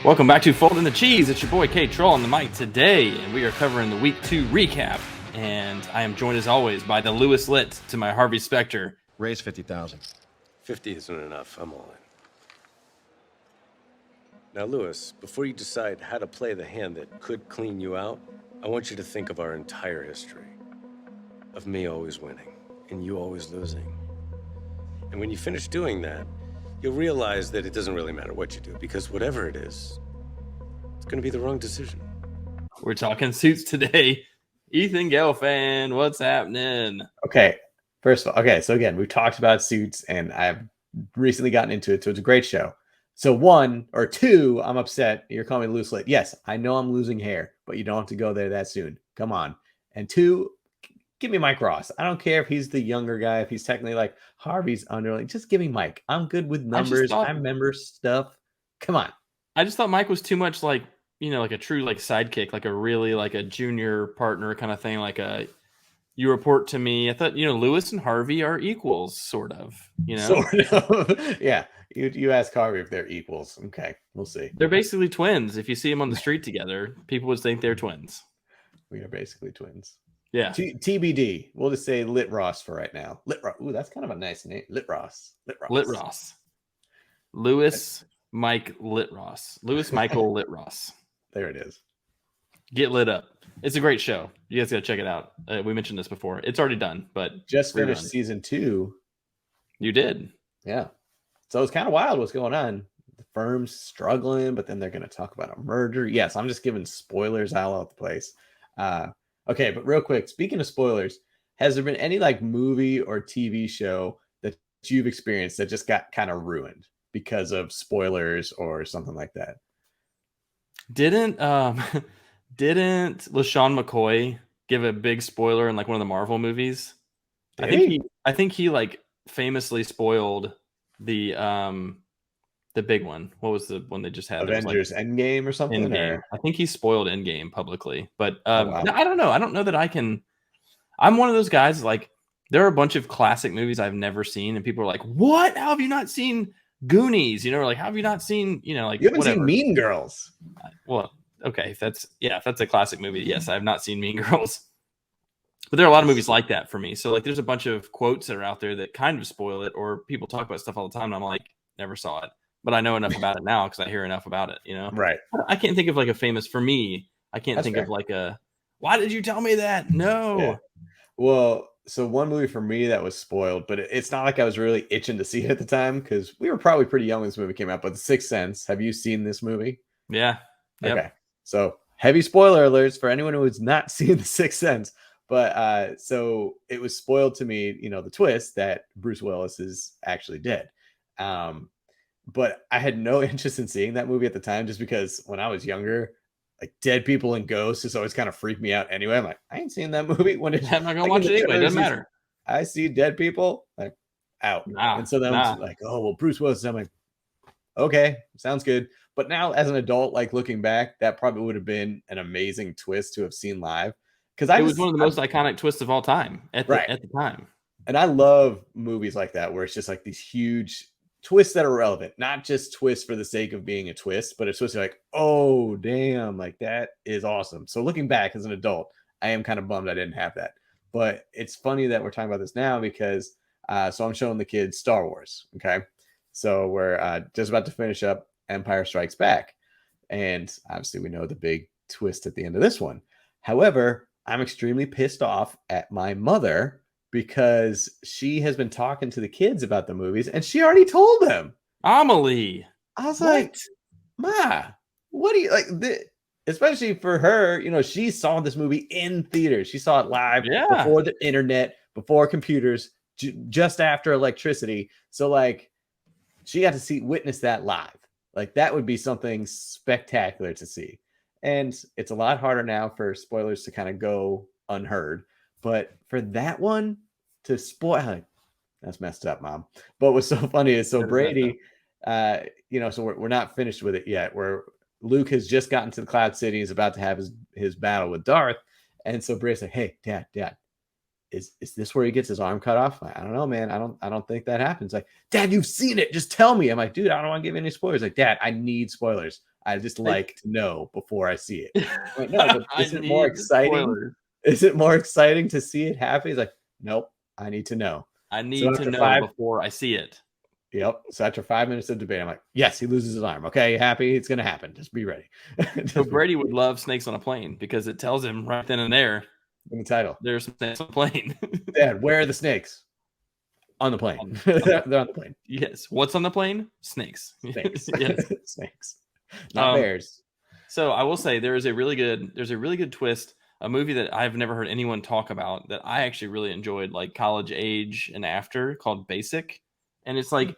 Welcome back to Folding the Cheese. It's your boy K Troll on the mic today, and we are covering the Week 2 recap. And I am joined as always by the Lewis Litt to my Harvey Spectre. Raise 50,000. 50 isn't enough. I'm all in. Now, Lewis, before you decide how to play the hand that could clean you out, I want you to think of our entire history. Of me always winning, and you always losing. And when you finish doing that, you'll realize that it doesn't really matter what you do, because whatever it is, it's going to be the wrong decision. We're talking suits today. Ethan Gelfand, what's happening? Okay, first of all, so again, we've talked about suits, and I've recently gotten into it, so it's a great show. So 1 or 2, I'm upset. You're calling me loose lit. Yes, I know I'm losing hair, but you don't have to go there that soon. Come on. And 2, give me Mike Ross. I don't care if he's the younger guy, if he's technically like Harvey's underling. Just give me Mike. I'm good with numbers. I remember stuff. Come on. I just thought Mike was too much like a true like sidekick, like a really like a junior partner kind of thing, like a you report to me. I thought, Lewis and Harvey are equals, sort of, Sort of. Yeah. You ask Harvey if they're equals. Okay, we'll see. They're basically twins. If you see them on the street together, people would think they're twins. We are basically twins. Yeah. TBD. We'll just say Litt Ross for right now. Litt Ross. Ooh, that's kind of a nice name. Litt Ross. Litt Ross. Lewis Mike Litt Ross. Lewis Michael Litt Ross. There it is. Get lit up. It's a great show. You guys got to check it out. We mentioned this before. It's already done, but just finished season 2. You did. Yeah. So it's kind of wild what's going on. The firm's struggling, but then they're going to talk about a merger. Yes, I'm just giving spoilers all over the place. Okay, but real quick, speaking of spoilers, has there been any like movie or TV show that you've experienced that just got kind of ruined because of spoilers or something like that? Didn't LaShawn McCoy give a big spoiler in like one of the Marvel movies? I think he like famously spoiled the big one. What was the one they just had? Avengers Endgame or something? Endgame. I think he spoiled Endgame publicly, but wow. I don't know. I don't know that I can. I'm one of those guys, like, there are a bunch of classic movies I've never seen, and people are like, what? How have you not seen Goonies? Like, how have you not seen, like, you haven't seen Mean Girls? Well, okay. If that's a classic movie, yes, I have not seen Mean Girls. But there are a lot of movies like that for me. So, like, there's a bunch of quotes that are out there that kind of spoil it, or people talk about stuff all the time, and I'm like, never saw it. But I know enough about it now because I hear enough about it, Right. I can't think of like a famous, for me, I can't think of like why did you tell me that? No. Yeah. Well, so one movie for me that was spoiled, but it's not like I was really itching to see it at the time because we were probably pretty young when this movie came out, but The Sixth Sense. Have you seen this movie? Yeah. Yep. Okay. So heavy spoiler alerts for anyone who has not seen The Sixth Sense. But so it was spoiled to me, the twist that Bruce Willis is actually dead. But I had no interest in seeing that movie at the time just because when I was younger, like dead people and ghosts just always kind of freaked me out anyway. I'm like, I ain't seen that movie. I'm not gonna watch it anyway. It doesn't matter. I see dead people, like, out. And so then I was like, oh, well, Bruce Willis. I'm like, okay, sounds good. But now as an adult, like looking back, that probably would have been an amazing twist to have seen live. Because it was one of the most iconic twists of all time at the time. And I love movies like that where it's just like these huge twists that are relevant, not just twists for the sake of being a twist, but it's supposed to be like, oh, damn, like that is awesome. So looking back as an adult, I am kind of bummed I didn't have that. But it's funny that we're talking about this now because so I'm showing the kids Star Wars. Okay. So we're just about to finish up Empire Strikes Back. And obviously we know the big twist at the end of this one. However, I'm extremely pissed off at my mother because she has been talking to the kids about the movies and she already told them. Amelie. I was like, Ma, what do you like? Especially for her, she saw this movie in theaters. She saw it live before the internet, before computers, just after electricity. So like she got to witness that live. Like that would be something spectacular to see. And it's a lot harder now for spoilers to kind of go unheard. But for that one to spoil, that's messed up, Mom. But what's so funny is Brady, so we're not finished with it yet. Where Luke has just gotten to the Cloud City, he's about to have his battle with Darth, and so Brady's like, "Hey, Dad, is this where he gets his arm cut off?" I don't know, man. I don't think that happens. Like, Dad, you've seen it. Just tell me. I'm like, dude, I don't want to give any spoilers. Like, Dad, I need spoilers. I just like to know before I see it. Like, no, but is it more exciting? Spoilers. Is it more exciting to see it happen? He's like, nope, I need to know. I need to know before I see it. Yep. So after 5 minutes of debate, I'm like, yes, he loses his arm. Okay, happy? It's going to happen. Just be ready. So Brady would love Snakes on a Plane because it tells him right then and there in the title. There's some snakes on a plane. Dad, where are the snakes? On the plane. They're on the plane. Yes. What's on the plane? Snakes. Snakes. Yes. Snakes. Not bears. So I will say there's a really good twist. A movie that I've never heard anyone talk about that I actually really enjoyed, like college age and after, called Basic. And it's like,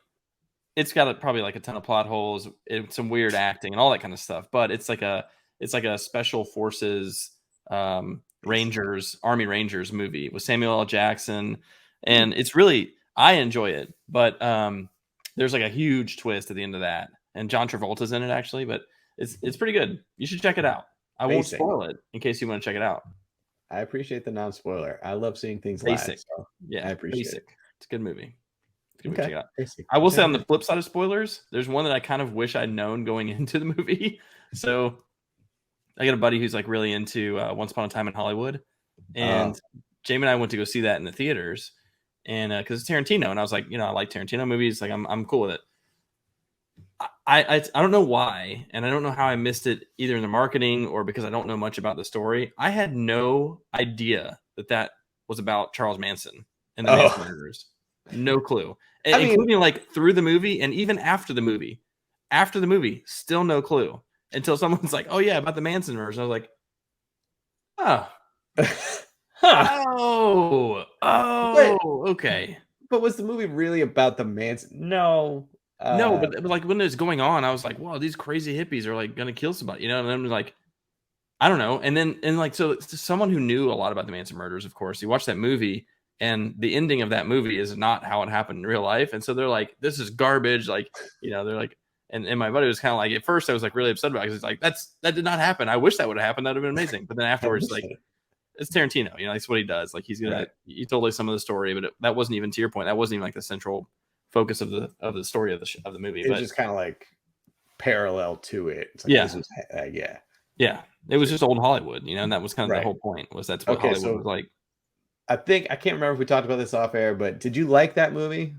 it's got probably like a ton of plot holes, some weird acting and all that kind of stuff. But it's like a special forces, Army Rangers movie with Samuel L. Jackson. And it's really, I enjoy it. But there's like a huge twist at the end of that. And John Travolta's in it actually, but it's pretty good. You should check it out. I won't spoil it in case you want to check it out. I appreciate the non-spoiler. I love seeing things Basic. live. So yeah, I appreciate Basic. it. It's a good movie. Okay. Check it out. I will say on the flip side of spoilers, there's one that I kind of wish I'd known going into the movie. So I got a buddy who's like really into Once Upon a Time in Hollywood, and Jamie and I went to go see that in the theaters, and because it's Tarantino, and I was like, I like Tarantino movies, like I'm cool with it. I don't know why, and I don't know how I missed it either in the marketing or because I don't know much about the story. I had no idea that was about Charles Manson and the Manson murders. No clue. Including like through the movie and even after the movie. After the movie, still no clue. Until someone's like, oh yeah, about the Manson murders. I was like, okay. But was the movie really about the Manson? No. No, but like when it was going on, I was like, wow, these crazy hippies are like gonna kill somebody, and I'm like, I don't know. And like, so it's someone who knew a lot about the Manson murders, of course, he watched that movie, and the ending of that movie is not how it happened in real life. And so they're like, this is garbage. Like, they're like, and my buddy was kind of like, at first I was like really upset about it because it's like, that did not happen. I wish that would have happened. That would have been amazing. But then afterwards, like, it's Tarantino, that's what he does. Like he's gonna, he told us some of the story, but that wasn't even, to your point, that wasn't even like the central focus of the story of the movie. It was just kind of like parallel to it. It's like, yeah. This was, yeah. It was just old Hollywood, and that was kind of the whole point, was that's what Hollywood was like. I can't remember if we talked about this off air, but did you like that movie?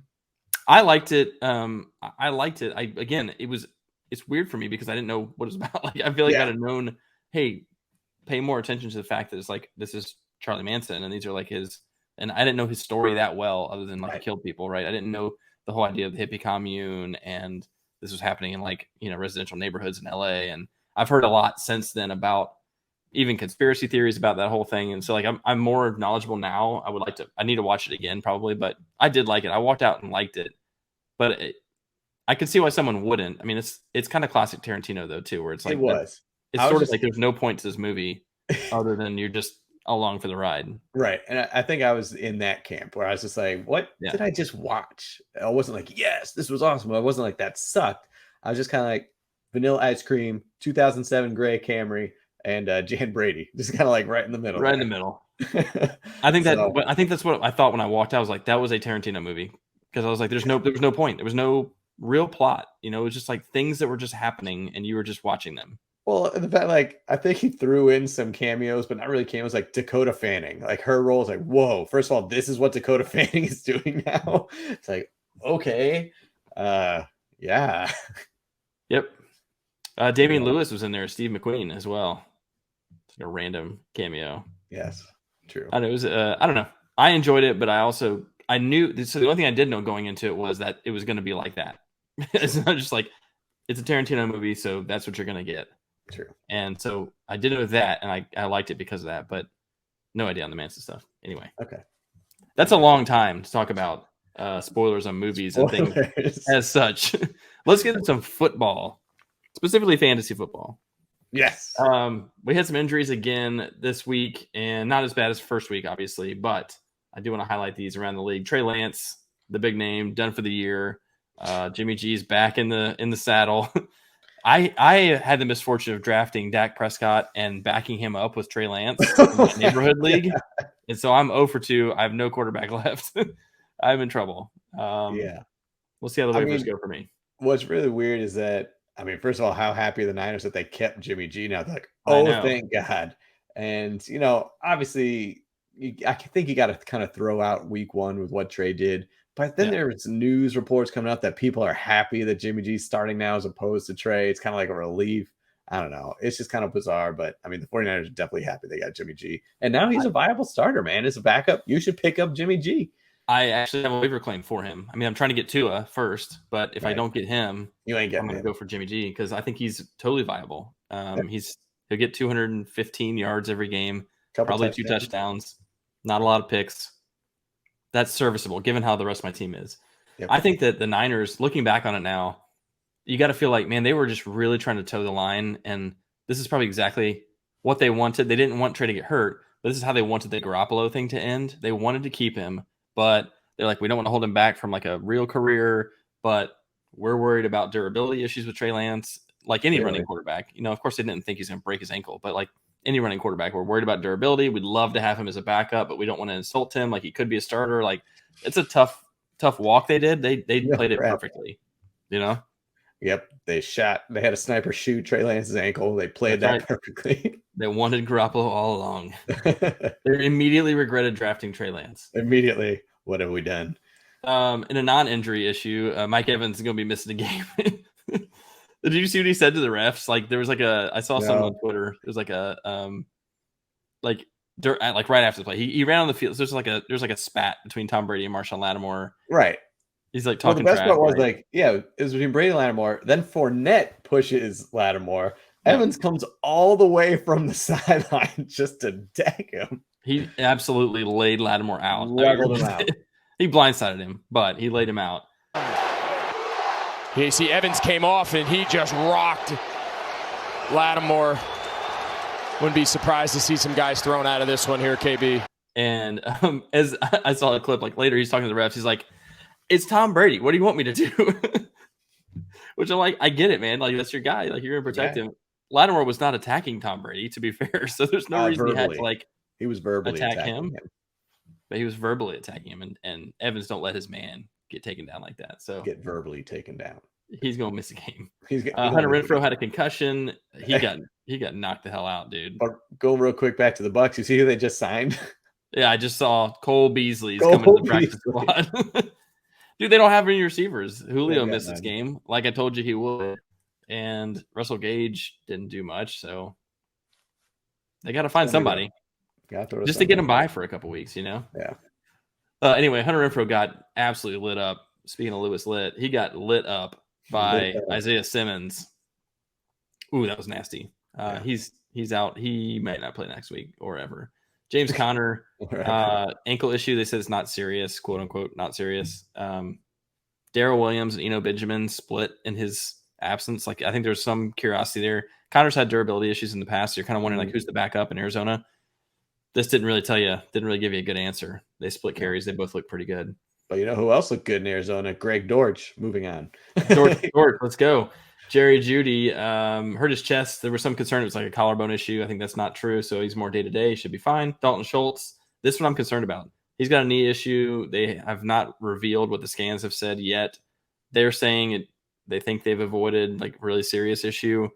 I liked it. I liked it. It's weird for me because I didn't know what it was about. Like, I feel like I'd have known, hey, pay more attention to the fact that it's like, this is Charlie Manson and these are like his, and I didn't know his story that well other than like he killed people, right? I didn't know the whole idea of the hippie commune, and this was happening in like, residential neighborhoods in LA. And I've heard a lot since then about even conspiracy theories about that whole thing. And so like, I'm more knowledgeable now. I need to watch it again probably, but I did like it. I walked out and liked it, but I could see why someone wouldn't. I mean, it's kind of classic Tarantino though too, where it's like, it's sort of like, there's no point to this movie other than you're just along for the ride. Right. And I think I was in that camp where I was just like, what did I just watch? I wasn't like, yes, this was awesome. I wasn't like, that sucked. I was just kind of like Vanilla Ice Cream, 2007 gray Camry, and Jan Brady, just kind of like right in the middle. Right in the middle. I think that's what I thought when I walked out. I was like, that was a Tarantino movie, because I was like, there was no point. There was no real plot. It was just like things that were just happening, and you were just watching them. Well, in fact, like I think he threw in some cameos, but not really cameos. Like Dakota Fanning, like her role is like, whoa. First of all, this is what Dakota Fanning is doing now. It's like, okay, yeah, yep. Damian Lewis was in there. Steve McQueen as well. It's like a random cameo. Yes, true. And it was, I don't know. I enjoyed it, but I knew. So the only thing I did know going into it was that it was going to be like that. It's not just like, it's a Tarantino movie, so that's what you're going to get. True. And so I did know that, and I liked it because of that, but no idea on the Manson stuff. Anyway. Okay. That's a long time to talk about spoilers on movies and things as such. Let's get into some football, specifically fantasy football. Yes. We had some injuries again this week, and not as bad as first week, obviously, but I do want to highlight these around the league. Trey Lance, the big name, done for the year. Jimmy G's back in the saddle. I had the misfortune of drafting Dak Prescott and backing him up with Trey Lance in my neighborhood league. And so I'm 0 for 2. I have no quarterback left. I'm in trouble. We'll see how the waivers go for me. What's really weird is that I mean, first of all, how happy are the Niners that they kept Jimmy G now? They're like, oh, thank God. And, obviously, I think you got to kind of throw out week 1 with what Trey did. But then there's news reports coming out that people are happy that Jimmy G's starting now as opposed to Trey. It's kind of like a relief. I don't know. It's just kind of bizarre. But, I mean, the 49ers are definitely happy they got Jimmy G. And now he's a viable starter, man. As a backup, you should pick up Jimmy G. I actually have a waiver claim for him. I mean, I'm trying to get Tua first, but if I don't get him, you ain't getting I'm going to go for Jimmy G because I think he's totally viable. He'll get 215 yards every game, probably 2 touchdowns, not a lot of picks. That's serviceable given how the rest of my team is. Yep. I think that the Niners, looking back on it now, you got to feel like, man, they were just really trying to toe the line, and this is probably exactly what they wanted. They didn't want Trey to get hurt, but this is how they wanted the Garoppolo thing to end. They wanted to keep him. But they're like, we don't want to hold him back from like a real career, but we're worried about durability issues with Trey Lance, like any running quarterback. Of course, they didn't think he's going to break his ankle, but like any running quarterback, we're worried about durability. We'd love to have him as a backup, but we don't want to insult him. Like he could be a starter. Like it's a tough walk they did. They played it perfectly, Yep. They had a sniper shoot Trey Lance's ankle. They played that perfectly. They wanted Garoppolo all along. They immediately regretted drafting Trey Lance. Immediately. What have we done? In a non-injury issue, Mike Evans is going to be missing a game. Did you see what he said to the refs? Like there was like I saw something on Twitter. It was like a right after the play, he ran on the field. So there's like a spat between Tom Brady and Marshawn Lattimore. Right. He's like talking. The best part was it was between Brady and Lattimore. Then Fournette pushes Lattimore. Evans comes all the way from the sideline just to deck him. He absolutely laid Lattimore out. Leveled him out. He blindsided him, but he laid him out. You see Evans came off and he just rocked Lattimore. Wouldn't be surprised to see some guys thrown out of this one here, KB. And as I saw a clip, like later he's talking to the refs. He's like, it's Tom Brady. What do you want me to do? Which I'm like, I get it, man. Like, that's your guy. Like, you're going to protect him. Lattimore was not attacking Tom Brady, to be fair. So there's no reason verbally. He had to, like, he was verbally attack him. But he was verbally attacking him. And Evans don't let his man get taken down like that. So get verbally taken down. He's going to miss a game. Hunter Renfrow had a concussion. He got knocked the hell out, dude. But go real quick back to the Bucs. You see who they just signed? Yeah, I just saw Cole Beasley's coming to the practice squad. Dude, they don't have any receivers. Julio missed this game, like I told you he would. And Russell Gage didn't do much, so they got to find somebody just to get him by for a couple weeks, Yeah. Anyway, Hunter Renfrow got absolutely lit up. Speaking of Lewis Litt, he got lit up by Isaiah Simmons. Ooh, that was nasty. He's out. He might not play next week or ever. James Conner, ankle issue. They said it's not serious, quote unquote, not serious. Darrell Williams and Eno Benjamin split in his absence. Like, I think there's some curiosity there. Conner's had durability issues in the past. You're kind of wondering, like, who's the backup in Arizona? This didn't really give you a good answer. They split carries. They both look pretty good. But you know who else looked good in Arizona? Greg Dortch. Moving on. Dortch, let's go. Jerry Jeudy hurt his chest. There was some concern it was like a collarbone issue. I think that's not true. So he's more day-to-day. Should be fine. Dalton Schultz. This is what I'm concerned about. He's got a knee issue. They have not revealed what the scans have said yet. They're saying they think they've avoided like really serious issue.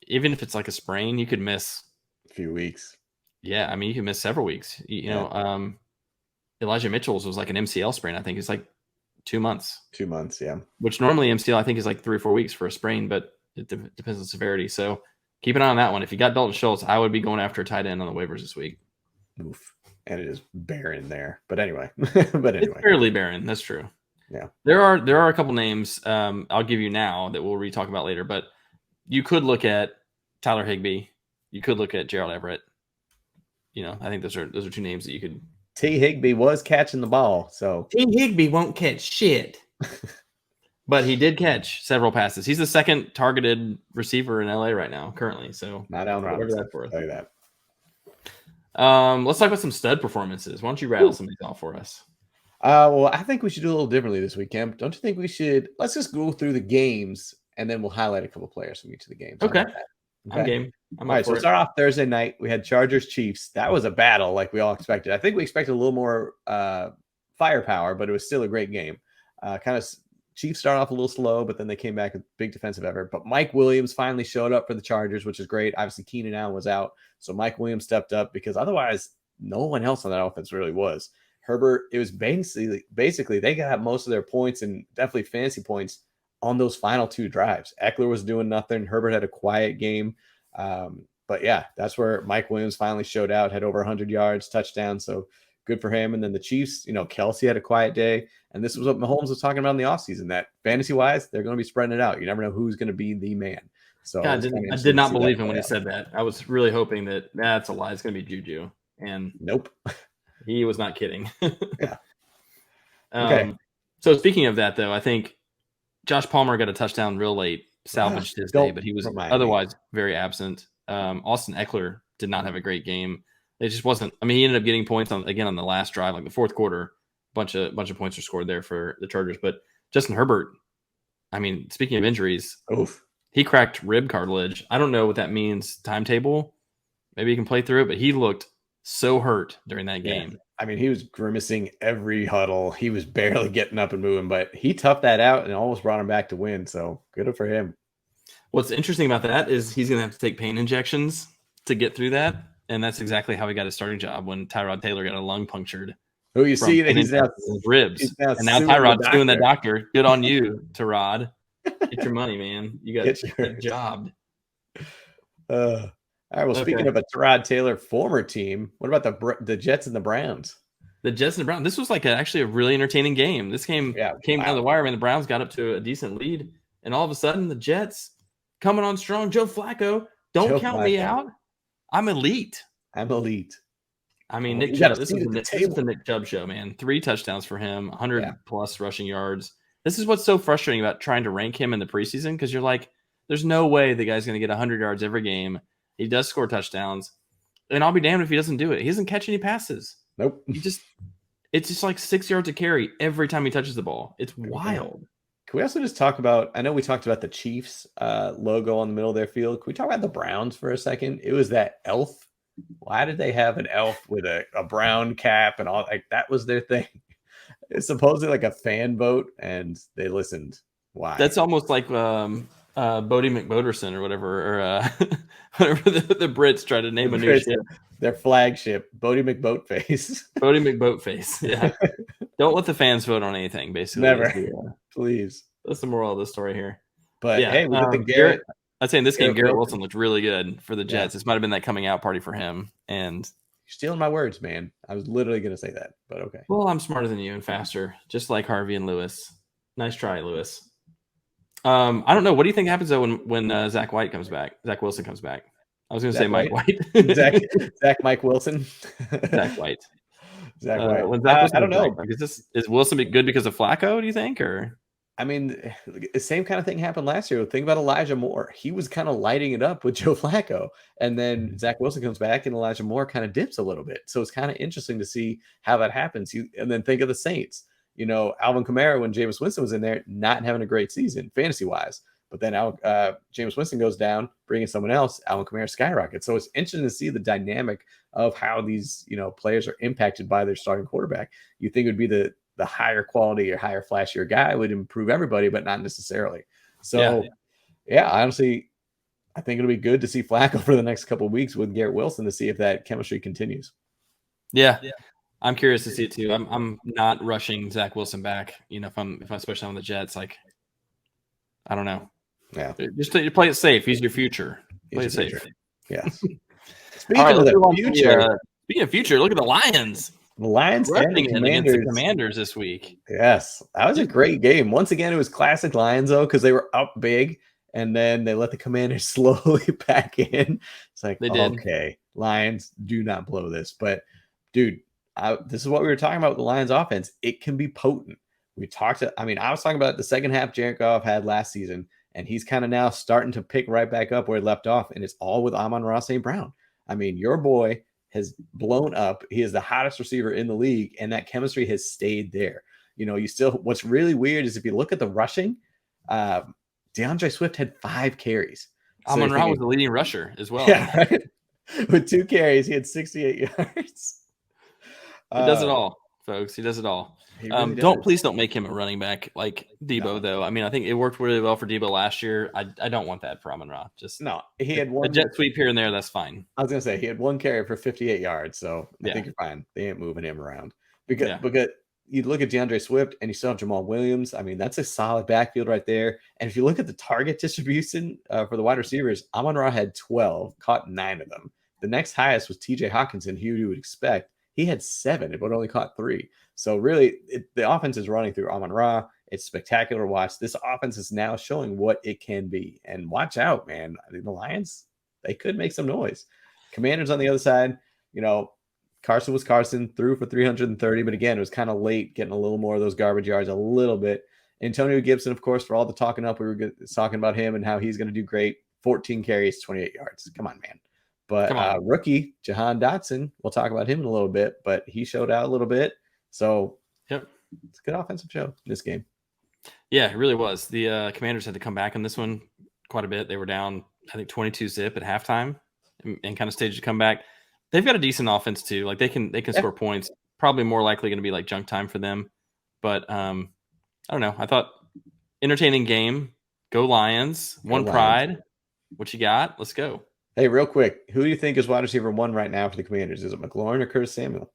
Even if it's like a sprain, you could miss a few weeks. Yeah, I mean, you can miss several weeks. You know, Elijah Mitchell's was like an MCL sprain. I think it's like 2 months. 2 months, yeah. Which normally MCL I think is like 3 or 4 weeks for a sprain, but it depends on severity. So keep an eye on that one. If you got Dalton Schultz, I would be going after a tight end on the waivers this week. Oof. And it is barren there. But anyway. It's fairly barren. That's true. Yeah. There are a couple names I'll give you now that we'll re-talk about later, but you could look at Tyler Higbee. You could look at Gerald Everett. You know, I think those are 2 names that you could. T. Higbee was catching the ball, so T. Higbee won't catch shit. But he did catch several passes. He's the second targeted receiver in LA right now, currently. So not Allen Robinson. I'll tell you that. Let's talk about some stud performances. Why don't you rattle some of these off for us? Well, I think we should do a little differently this week, Kemp. Don't you think we should? Let's just go through the games and then we'll highlight a couple players from each of the games. Okay. I'm game. All right, so start off Thursday night. We had Chargers-Chiefs. That was a battle like we all expected. I think we expected a little more firepower, but it was still a great game. Kind of Chiefs start off a little slow, but then they came back with big defensive effort. But Mike Williams finally showed up for the Chargers, which is great. Obviously, Keenan Allen was out, so Mike Williams stepped up because otherwise no one else on that offense really was. Herbert, it was basically they got most of their points and definitely fantasy points on those final 2 drives. Eckler was doing nothing. Herbert had a quiet game. But yeah, that's where Mike Williams finally showed out, had over 100 yards, touchdown. So good for him. And then the Chiefs, Kelsey had a quiet day. And this was what Mahomes was talking about in the offseason, that fantasy-wise, they're going to be spreading it out. You never know who's going to be the man. So God, I did not believe him when he said that. I was really hoping that that's a lie. It's going to be Juju. And nope. He was not kidding. Yeah. Okay. So speaking of that, though, I think Josh Palmer got a touchdown real late, salvaged his day, but he was otherwise very absent. Austin Eckler did not have a great game. It just wasn't. I mean, he ended up getting points on the last drive, like the fourth quarter. Bunch of points were scored there for the Chargers. But Justin Herbert, I mean, speaking of injuries, he cracked rib cartilage. I don't know what that means timetable. Maybe he can play through it, but he looked so hurt during that game. Yeah. I mean, he was grimacing every huddle. He was barely getting up and moving, but he toughed that out and almost brought him back to win. So good for him. What's interesting about that is he's going to have to take pain injections to get through that. And that's exactly how he got his starting job when Tyrod Taylor got a lung punctured. Oh, you see that he's now ribs. And now Tyrod's suing the doctor. Good on you, Tyrod. Get your money, man. You got a job. All right. Well, speaking of a Tyrod Taylor former team, what about the Jets and the Browns? The Jets and the Browns. This was actually a really entertaining game. This game came down the wire, and the Browns got up to a decent lead. And all of a sudden, the Jets coming on strong. Joe Flacco, don't count me out. I'm elite. I mean, Nick Chubb. This is the Nick Chubb show, man. 3 touchdowns for him, 100+ rushing yards. This is what's so frustrating about trying to rank him in the preseason, because you're like, there's no way the guy's going to get 100 yards every game. He does score touchdowns, and I'll be damned if he doesn't do it. He doesn't catch any passes. Nope. It's just like 6 yards of carry every time he touches the ball. It's wild. Can we also just talk about, I know we talked about the Chiefs logo on the middle of their field. Can we talk about the Browns for a second? It was that elf. Why did they have an elf with a brown cap and all? Like, that was their thing. It's supposedly like a fan vote, and they listened. Why? That's almost like Bodie McBoderson or whatever, or whatever the Brits try to name a new ship. Their flagship, Bodie McBoatface. Bodie McBoatface. Yeah. Don't let the fans vote on anything, basically. Never. Please. That's the moral of the story here. But yeah, hey, we get the Garrett. I'd say in this game, Garrett Wilson looked really good for the Jets. This might have been that coming out party for him. And you're stealing my words, man. I was literally going to say that, but okay. Well, I'm smarter than you and faster, just like Harvey and Lewis. Nice try, Lewis. I don't know. What do you think happens though when Zach Wilson comes back? I was going to say Mike White. Zach Mike Wilson. Zach White. Zach White. When Zach Wilson I don't know. Is Wilson good because of Flacco, do you think? Or I mean, the same kind of thing happened last year. Think about Elijah Moore. He was kind of lighting it up with Joe Flacco. And then Zach Wilson comes back and Elijah Moore kind of dips a little bbit. So it's kind of interesting to see how that happens. And then think of the Saints. Alvin Kamara, when Jameis Winston was in there, not having a great season fantasy-wise. But then Jameis Winston goes down, bringing someone else, Alvin Kamara skyrockets. So it's interesting to see the dynamic of how these players are impacted by their starting quarterback. You think it would be the higher quality or higher flashier guy would improve everybody, but not necessarily. So, yeah, honestly, I think it'll be good to see Flacco for the next couple of weeks with Garrett Wilson to see if that chemistry continues. Yeah. I'm curious to see it too. I'm not rushing Zach Wilson back. If I'm especially on the Jets, like, I don't know. Yeah, just play it safe. He's your future. Play it safe. Yeah. Speaking of the future, look at the Lions. The Lions and the Commanders this week. Yes, that was a great game. Once again, it was classic Lions though, because they were up big and then they let the Commanders slowly back in. It's like, okay, Lions, do not blow this. But dude, this is what we were talking about with the Lions offense. It can be potent. I was talking about the second half Jared Goff had last season, and he's kind of now starting to pick right back up where he left off, and it's all with Amon-Ra St. Brown. I mean, your boy has blown up. He is the hottest receiver in the league, and that chemistry has stayed there. What's really weird is if you look at the rushing, DeAndre Swift had 5 carries. Amon-Ra was the leading rusher as well. Yeah, right? With 2 carries, he had 68 yards. It does it all. folks. He does it all. He really Please don't make him a running back like Debo, though. I mean, I think it worked really well for Debo last year. I don't want that for Amon-Ra. Just no. He had one a jet sweep here and there. That's fine. I was gonna say he had one carry for 58 yards, so I think you're fine. They ain't moving him around because you look at DeAndre Swift and you still have Jamal Williams. I mean, that's a solid backfield right there. And if you look at the target distribution for the wide receivers, Amon-Ra had 12, caught 9 of them. The next highest was TJ Hawkinson, who you would expect. He had 7, but only caught 3. So really, the offense is running through Amon-Ra. It's spectacular to watch. This offense is now showing what it can be. And watch out, man. I think the Lions, they could make some noise. Commanders on the other side, Carson was Carson, threw for 330, but again, it was kind of late, getting a little more of those garbage yards a little bit. Antonio Gibson, of course, for all the talking up, we were talking about him and how he's going to do great. 14 carries, 28 yards. Come on, man. But rookie, Jahan Dotson, we'll talk about him in a little bit, but he showed out a little bit. So it's a good offensive show in this game. Yeah, it really was. The Commanders had to come back in this one quite a bit. They were down, I think, 22-zip at halftime and kind of staged a comeback. They've got a decent offense too. Like they can score points. Probably more likely going to be like junk time for them. But I don't know. I thought entertaining game. Go Lions. One pride. What you got? Let's go. Hey, real quick, who do you think is wide receiver 1 right now for the Commanders? Is it McLaurin or Curtis Samuel?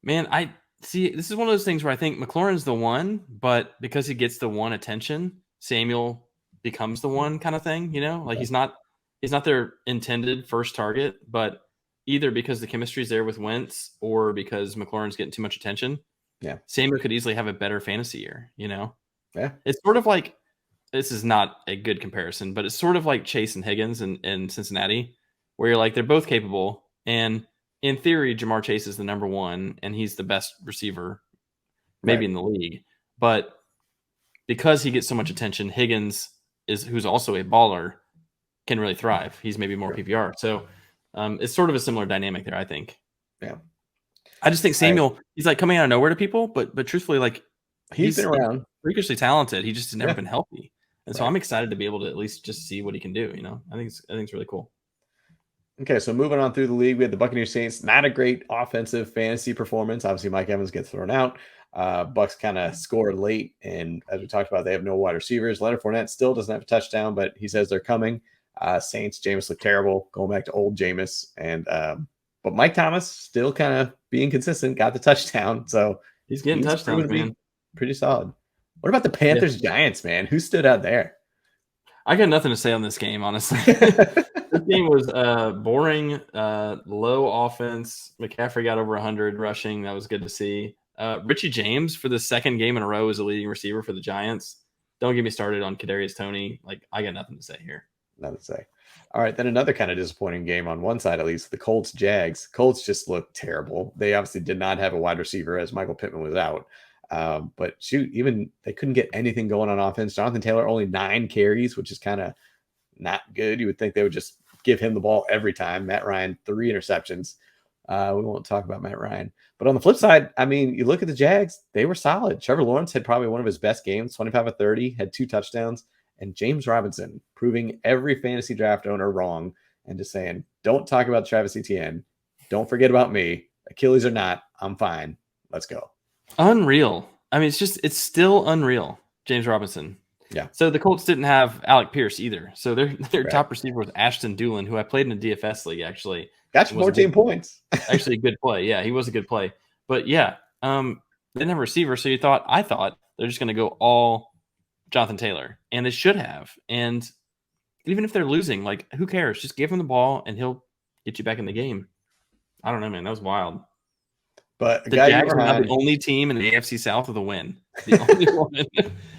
Man, I see. This is one of those things where I think McLaurin's the one, but because he gets the one attention, Samuel becomes the one kind of thing. Like he's not their intended first target, but either because the chemistry is there with Wentz or because McLaurin's getting too much attention. Yeah, Samuel could easily have a better fantasy year. Yeah, it's sort of like. This is not a good comparison, but it's sort of like Chase and Higgins in Cincinnati, where you're like, they're both capable. And in theory, Jamar Chase is the number 1, and he's the best receiver maybe in the league. But because he gets so much attention, Higgins, who's also a baller, can really thrive. He's maybe more PPR. So it's sort of a similar dynamic there, I think. Yeah. I just think Samuel, he's like coming out of nowhere to people, but truthfully, like he's been around. Freakishly talented. He just has never been healthy. And so I'm excited to be able to at least just see what he can do. I think it's really cool. Okay, so moving on through the league, we had the Buccaneers Saints. Not a great offensive fantasy performance. Obviously, Mike Evans gets thrown out. Bucks kind of scored late, and as we talked about, they have no wide receivers. Leonard Fournette still doesn't have a touchdown, but he says they're coming. Saints, Jameis looked terrible, going back to old Jameis, and but Mike Thomas still kind of being consistent, got the touchdown. So he's getting touchdowns, man. Pretty solid. What about the Panthers Giants, man? Who stood out there? I got nothing to say on this game, honestly. This game was boring, low offense. McCaffrey got over 100 rushing. That was good to see. Richie James, for the second game in a row, is a leading receiver for the Giants. Don't get me started on Kadarius Toney. Like, I got nothing to say here. Nothing to say. All right, then another kind of disappointing game on one side, at least, the Colts-Jags. Colts just looked terrible. They obviously did not have a wide receiver as Michael Pittman was out. But shoot, even they couldn't get anything going on offense. Jonathan Taylor only 9 carries, which is kind of not good. You would think they would just give him the ball every time. Matt Ryan, 3 interceptions. We won't talk about Matt Ryan. But on the flip side, I mean, you look at the Jags, they were solid. Trevor Lawrence had probably one of his best games, 25 of 30, had 2 touchdowns. And James Robinson proving every fantasy draft owner wrong and just saying, don't talk about Travis Etienne. Don't forget about me. Achilles or not, I'm fine. Let's go. Unreal. I mean, it's still unreal. James Robinson. Yeah. So the Colts didn't have Alec Pierce either. So their top receiver was Ashton Dulin, who I played in a DFS league, actually. Got you 14 points. Actually a good play. Yeah, he was a good play. But yeah, they didn't have a receiver. So I thought they're just going to go all Jonathan Taylor, and they should have. And even if they're losing, like, who cares? Just give him the ball and he'll get you back in the game. I don't know, man. That was wild. But the Jags are not the only team in the AFC South with a win. The only one.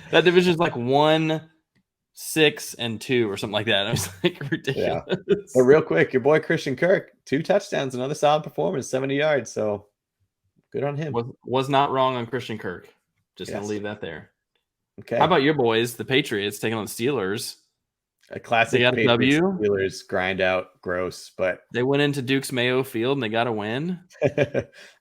That division is like 1-6-2 or something like that. I was like, ridiculous. Yeah. But real quick, your boy Christian Kirk, 2 touchdowns, another solid performance, 70 yards. So good on him. Was not wrong on Christian Kirk. Just gonna leave that there. Okay. How about your boys, the Patriots, taking on the Steelers? A classic Patriots Steelers grind out, gross, but they went into Duke's Mayo Field and they got a win.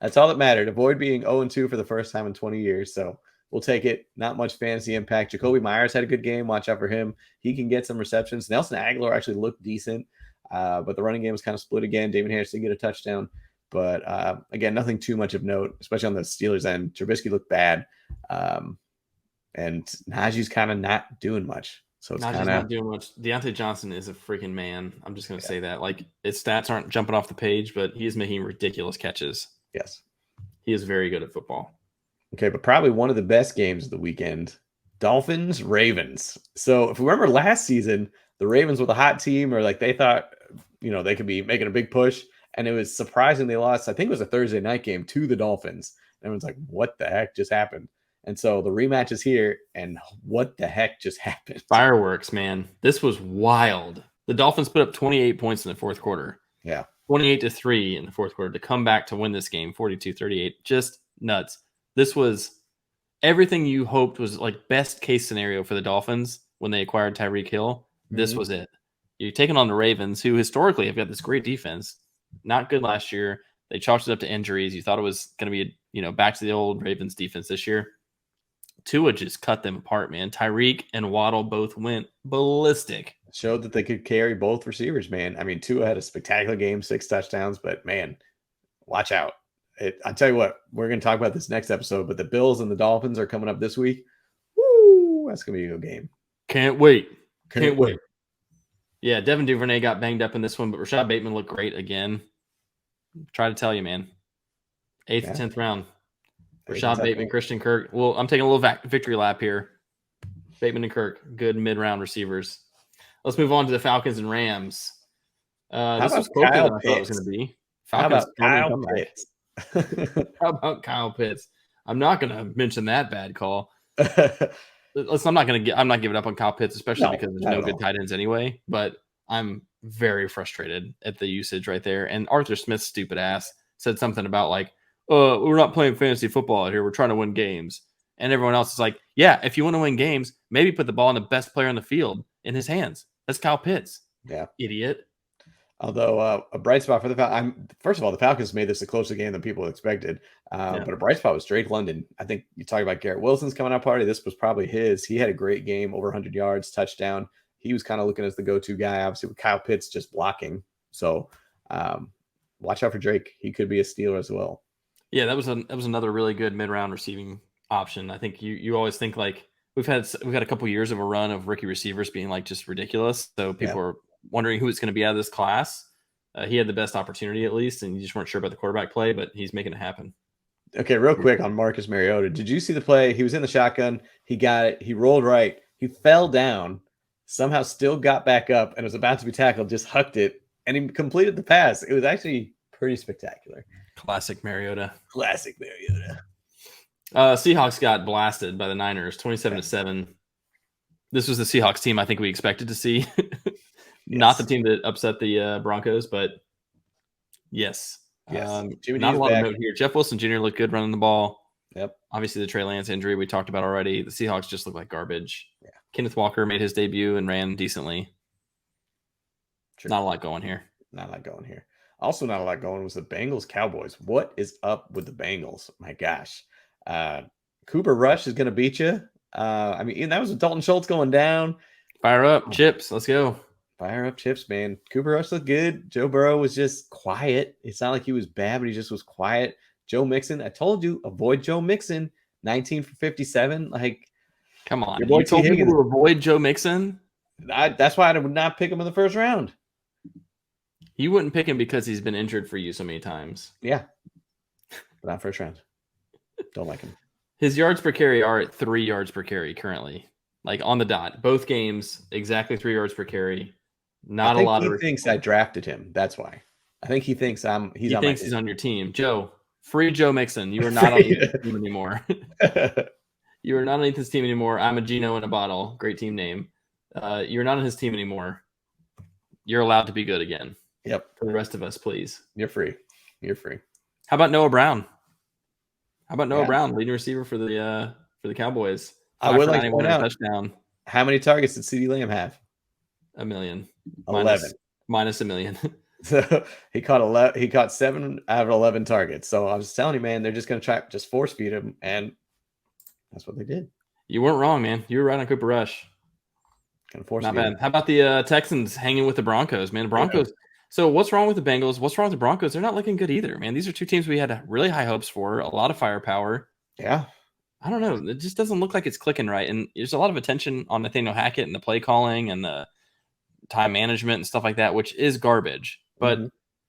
That's all that mattered. Avoid being 0-2 for the first time in 20 years. So we'll take it. Not much fantasy impact. Jacoby Myers had a good game. Watch out for him. He can get some receptions. Nelson Aguilar actually looked decent, but the running game was kind of split again. David Harris did get a touchdown. But again, nothing too much of note, especially on the Steelers end. Trubisky looked bad. And Najee's kind of not doing much. So it's kind of not doing much. Deontay Johnson is a freaking man. I'm just going to say that. Like, his stats aren't jumping off the page, but he is making ridiculous catches. Yes. He is very good at football. Okay, but probably one of the best games of the weekend, Dolphins, Ravens. So if we remember last season, the Ravens were the hot team, or like they thought, they could be making a big push. And it was surprising they lost. I think it was a Thursday night game to the Dolphins. Everyone's like, what the heck just happened? And so the rematch is here, and what the heck just happened? Fireworks, man. This was wild. The Dolphins put up 28 points in the fourth quarter. Yeah. 28-3 in the fourth quarter to come back to win this game, 42-38. Just nuts. This was everything you hoped was like best case scenario for the Dolphins when they acquired Tyreek Hill. This was it. You're taking on the Ravens, who historically have got this great defense. Not good last year. They chalked it up to injuries. You thought it was going to be, back to the old Ravens defense this year. Tua just cut them apart, man. Tyreek and Waddle both went ballistic. Showed that they could carry both receivers, man. I mean, Tua had a spectacular game, 6 touchdowns, but man, watch out. I tell you what, we're going to talk about this next episode, but the Bills and the Dolphins are coming up this week. Woo! That's going to be a good game. Can't wait. Can't wait. Yeah, Devin Duvernay got banged up in this one, but Rashad Bateman looked great again. Try to tell you, man. 8th and 10th round. Rashad Bateman, Christian Kirk. Well, I'm taking a little victory lap here. Bateman and Kirk, good mid-round receivers. Let's move on to the Falcons and Rams. This was closer than I thought it was going to be. Falcons. How about Kyle Pitts? How about Kyle Pitts? I'm not going to mention that bad call. I'm not giving up on Kyle Pitts, especially because there's no good tight ends anyway. But I'm very frustrated at the usage right there. And Arthur Smith's stupid ass said something about like, we're not playing fantasy football out here. We're trying to win games. And everyone else is like, yeah, if you want to win games, maybe put the ball in the best player on the field in his hands. That's Kyle Pitts. Yeah. Idiot. Although a bright spot for the Falcons. First of all, the Falcons made this a closer game than people expected. But a bright spot was Drake London. I think you talk about Garrett Wilson's coming out party. This was probably his. He had a great game, over 100 yards, touchdown. He was kind of looking as the go-to guy, obviously, with Kyle Pitts just blocking. So watch out for Drake. He could be a stealer as well. Yeah, that was another really good mid-round receiving option. I think you always think like we've had a couple years of a run of rookie receivers being like just ridiculous. So people are wondering who it's going to be out of this class. He had the best opportunity at least, and you just weren't sure about the quarterback play, but he's making it happen. Okay, real quick on Marcus Mariota. Did you see the play? He was in the shotgun. He got it. He rolled right. He fell down, somehow still got back up, and was about to be tackled, just hucked it, and he completed the pass. It was actually pretty spectacular. Classic Mariota. Classic Mariota. Seahawks got blasted by the Niners, 27-7. This was the Seahawks team I think we expected to see. Not the team that upset the Broncos, but yes. Not a lot of note here. Jeff Wilson Jr. looked good running the ball. Yep. Obviously, the Trey Lance injury we talked about already. The Seahawks just look like garbage. Yeah. Kenneth Walker made his debut and ran decently. True. Not a lot going here. Also, not a lot going was the Bengals Cowboys. What is up with the Bengals? My gosh. Cooper Rush is going to beat you. That was with Dalton Schultz going down. Fire up, Chips. Let's go. Fire up, Chips, man. Cooper Rush looked good. Joe Burrow was just quiet. It's not like he was bad, but he just was quiet. Joe Mixon, I told you, avoid Joe Mixon. 19 for 57. Like, come on. You told me to avoid Joe Mixon? That's why I would not pick him in the first round. You wouldn't pick him because he's been injured for you so many times. Yeah. But not first round. Don't like him. His yards per carry are at 3 yards per carry currently. Like on the dot. Both games, exactly 3 yards per carry. Not a lot of. He thinks I drafted him. That's why. I think he thinks he's on your team. Joe, free Joe Mixon. You are not on Ethan's team anymore. You are not on Ethan's team anymore. I'm a Gino in a bottle. Great team name. You're not on his team anymore. You're allowed to be good again. Yep. For the rest of us, please. You're free. How about Noah Brown? Brown, leading receiver for the Cowboys? I would like to point out touchdown. How many targets did CeeDee Lamb have? 1 million. 11. Minus 1 million. So he caught 7 out of 11 targets. So I was telling you, man, they're just going to try just force feed him, and that's what they did. You weren't wrong, man. You were right on Cooper Rush. Kind of force not bad. How about the Texans hanging with the Broncos, man? The Broncos. So what's wrong with the Bengals? What's wrong with the Broncos? They're not looking good either, man. These are two teams we had really high hopes for, a lot of firepower. Yeah. I don't know. It just doesn't look like it's clicking right. And there's a lot of attention on Nathaniel Hackett and the play calling and the time management and stuff like that, which is garbage. But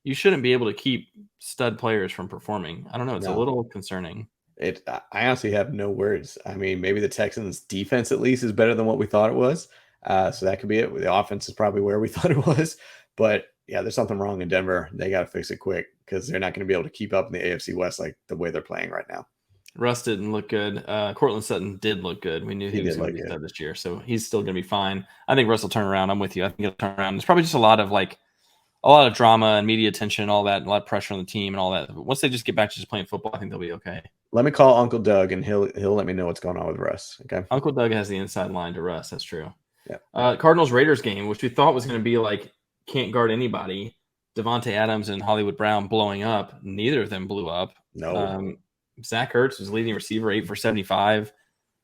you shouldn't be able to keep stud players from performing. I don't know. It's a little concerning. I honestly have no words. I mean, maybe the Texans' defense at least is better than what we thought it was. So that could be it. The offense is probably where we thought it was. But yeah, there's something wrong in Denver. They got to fix it quick because they're not going to be able to keep up in the AFC West like the way they're playing right now. Russ didn't look good. Cortland Sutton did look good. We knew he was going to be good this year, so he's still going to be fine. I think Russ will turn around. I'm with you. I think he'll turn around. There's probably just a lot of drama and media attention, all that, a lot of pressure on the team and all that. But once they just get back to just playing football, I think they'll be okay. Let me call Uncle Doug, and he'll let me know what's going on with Russ. Okay. Uncle Doug has the inside line to Russ. That's true. Yeah. Cardinals Raiders game, which we thought was going to be like can't guard anybody. Devontae Adams and Hollywood Brown blowing up. Neither of them blew up. No. Zach Ertz was leading receiver, 8 for 75.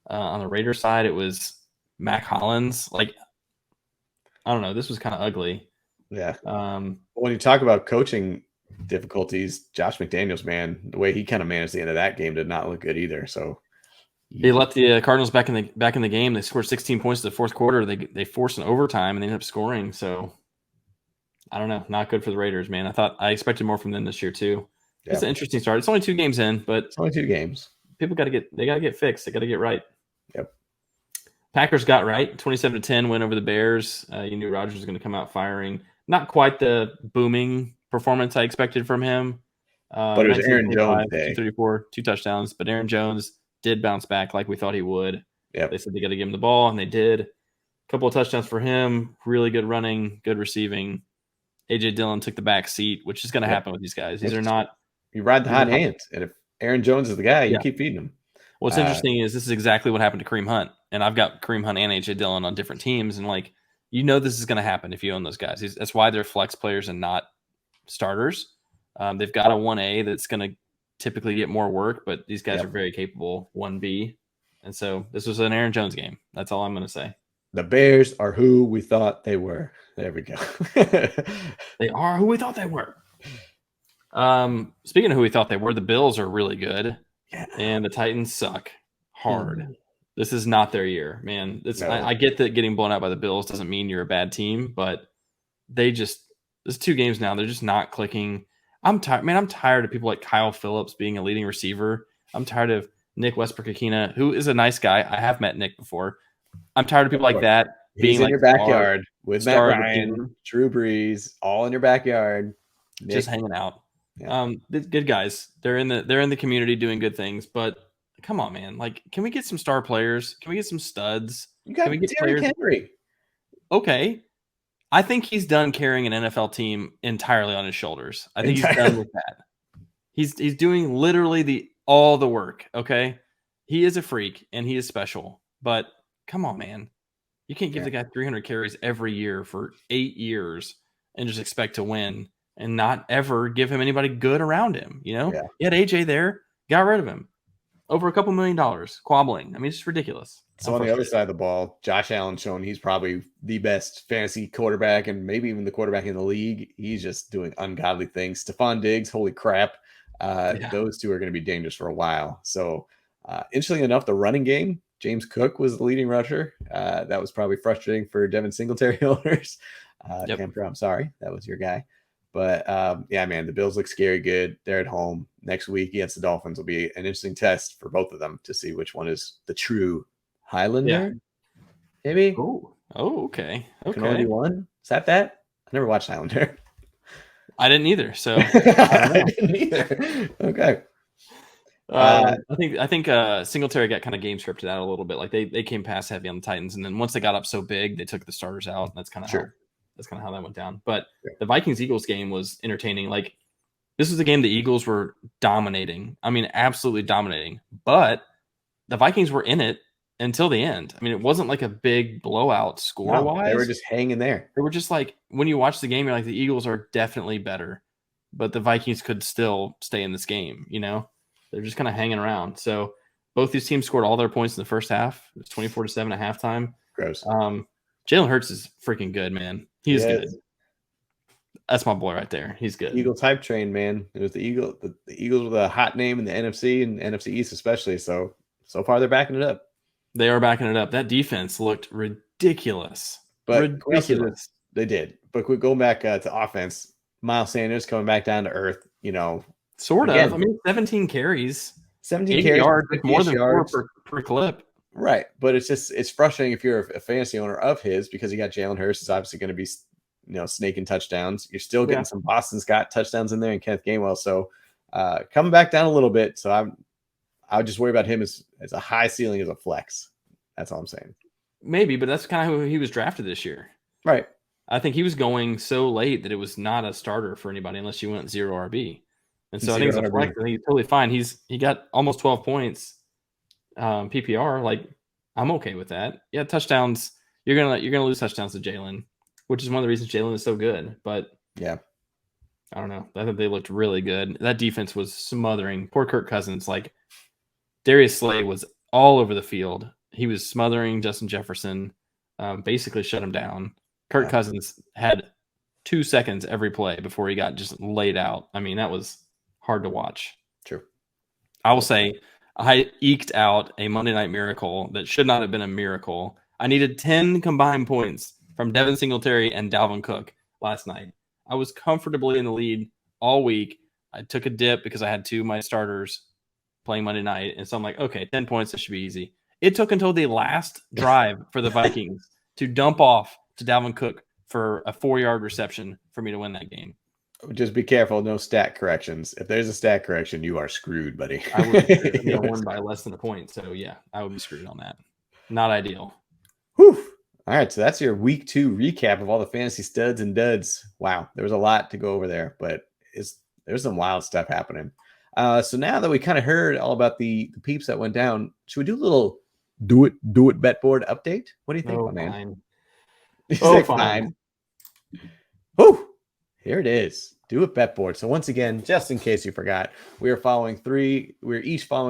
On the Raiders side, it was Mac Hollins. Like, I don't know. This was kind of ugly. Yeah. When you talk about coaching difficulties, Josh McDaniels, man, the way he kind of managed the end of that game did not look good either. So they let the Cardinals back in the game. They scored 16 points in the fourth quarter. They forced an overtime and they ended up scoring. So I don't know. Not good for the Raiders, man. I expected more from them this year too. Yeah. It's an interesting start. It's only 2 games in, but it's only 2 games. People got to get fixed. They got to get right. Yep. Packers got right. 27-10 win over the Bears. You knew Rodgers was going to come out firing. Not quite the booming performance I expected from him. But it was Aaron Jones day. 234, 2 touchdowns. But Aaron Jones did bounce back like we thought he would. Yep. They said they got to give him the ball, and they did. A couple of touchdowns for him. Really good running, good receiving. A.J. Dillon took the back seat, which is going to happen with these guys. These are not – you ride the hot hand. And if Aaron Jones is the guy, you keep feeding him. What's interesting is this is exactly what happened to Kareem Hunt. And I've got Kareem Hunt and A.J. Dillon on different teams. And, this is going to happen if you own those guys. That's why they're flex players and not starters. They've got a 1A that's going to typically get more work, but these guys are very capable 1B. And so this was an Aaron Jones game. That's all I'm going to say. The Bears are who we thought they were. There we go. They are who we thought they were. Speaking of who we thought they were, the Bills are really good. Yeah. And the Titans suck hard. This is not their year, man. No. I get that getting blown out by the Bills doesn't mean you're a bad team, but there's 2 games now. They're just not clicking. I'm tired, man. I'm tired of people like Kyle Phillips being a leading receiver. I'm tired of Nick Westbrook-Akina, who is a nice guy. I have met Nick before. I'm tired of people like that being in your backyard with Matt Ryan, Drew Brees, all in your backyard, just hanging out. Yeah. Good guys. They're in the community doing good things, but come on, man. Can we get some star players? Can we get some studs? You got Derrick Henry. Okay. I think he's done carrying an NFL team entirely on his shoulders. I think he's done with that. He's doing literally all the work. Okay. He is a freak and he is special, but come on, man. You can't give the guy 300 carries every year for 8 years and just expect to win and not ever give him anybody good around him. You know, he had AJ there, got rid of him over $2 million, squabbling. I mean, it's just ridiculous. So on the other side of the ball, Josh Allen's shown he's probably the best fantasy quarterback and maybe even the quarterback in the league. He's just doing ungodly things. Stephon Diggs, holy crap. Those 2 are going to be dangerous for a while. So interestingly enough, the running game, James Cook was the leading rusher. That was probably frustrating for Devin Singletary owners. Kemper, I'm sorry. That was your guy. But, man, the Bills look scary good. They're at home. Next week against the Dolphins will be an interesting test for both of them to see which one is the true Highlander. Maybe? Oh, okay. Canoli one? Is that? I never watched Highlander. I didn't either. So I didn't either. Okay. I think Singletary got kind of game scripted out a little bit. Like they came pass heavy on the Titans, and then once they got up so big, they took the starters out. And that's kind of how that went down. But the Vikings-Eagles game was entertaining. Like this was a game the Eagles were dominating. I mean, absolutely dominating. But the Vikings were in it until the end. I mean, it wasn't like a big blowout score-wise. They were just hanging there. They were just like, when you watch the game, you're like, the Eagles are definitely better. But the Vikings could still stay in this game, you know? They're just kind of hanging around. So both these teams scored all their points in the first half. It was 24-7 at halftime. Gross. Jalen Hurts is freaking good, man. He is good. That's my boy right there. He's good. Eagles hype train, man. It was the Eagles. The Eagles with a hot name in the NFC and NFC East, especially. So far, they're backing it up. They are backing it up. That defense looked ridiculous. Ridiculous. They did. But going back to offense, Miles Sanders coming back down to earth. Sort of. I mean, 17 carries, 17 carries, yards, more than yards. 4 per clip. Right, but it's frustrating if you're a fantasy owner of his because you got Jalen Hurts is obviously going to be snaking touchdowns. You're still getting some Boston Scott touchdowns in there and Kenneth Gainwell. So coming back down a little bit. So I would just worry about him as a high ceiling as a flex. That's all I'm saying. Maybe, but that's kind of who he was drafted this year. Right. I think he was going so late that it was not a starter for anybody unless you went 0 RB. And so I think it's a flex. I think he's totally fine. He got almost 12 points. PPR, like I'm okay with that. Yeah, touchdowns. You're gonna lose touchdowns to Jalen, which is one of the reasons Jalen is so good. But yeah, I don't know. I thought they looked really good. That defense was smothering. Poor Kirk Cousins. Like Darius Slay was all over the field. He was smothering Justin Jefferson. Basically shut him down. Kirk Cousins had 2 seconds every play before he got just laid out. I mean, that was hard to watch. True. I will say, I eked out a Monday Night Miracle that should not have been a miracle. I needed 10 combined points from Devin Singletary and Dalvin Cook last night. I was comfortably in the lead all week. I took a dip because I had 2 of my starters playing Monday night. And so I'm like, okay, 10 points, this should be easy. It took until the last drive for the Vikings to dump off to Dalvin Cook for a 4-yard reception for me to win that game. Just be careful, no stat corrections. If there's a stat correction, you are screwed, buddy. I would won by less than a point. So, yeah, I would be screwed on that. Not ideal. Whew. All right, so that's your week 2 recap of all the fantasy studs and duds. Wow, there was a lot to go over there, but there's some wild stuff happening. So now that we kind of heard all about the peeps that went down, should we do a little do it bet board update? What do you think, my man? Fine. Whew. Here it is. Do it bet board. So once again, just in case you forgot, we're each following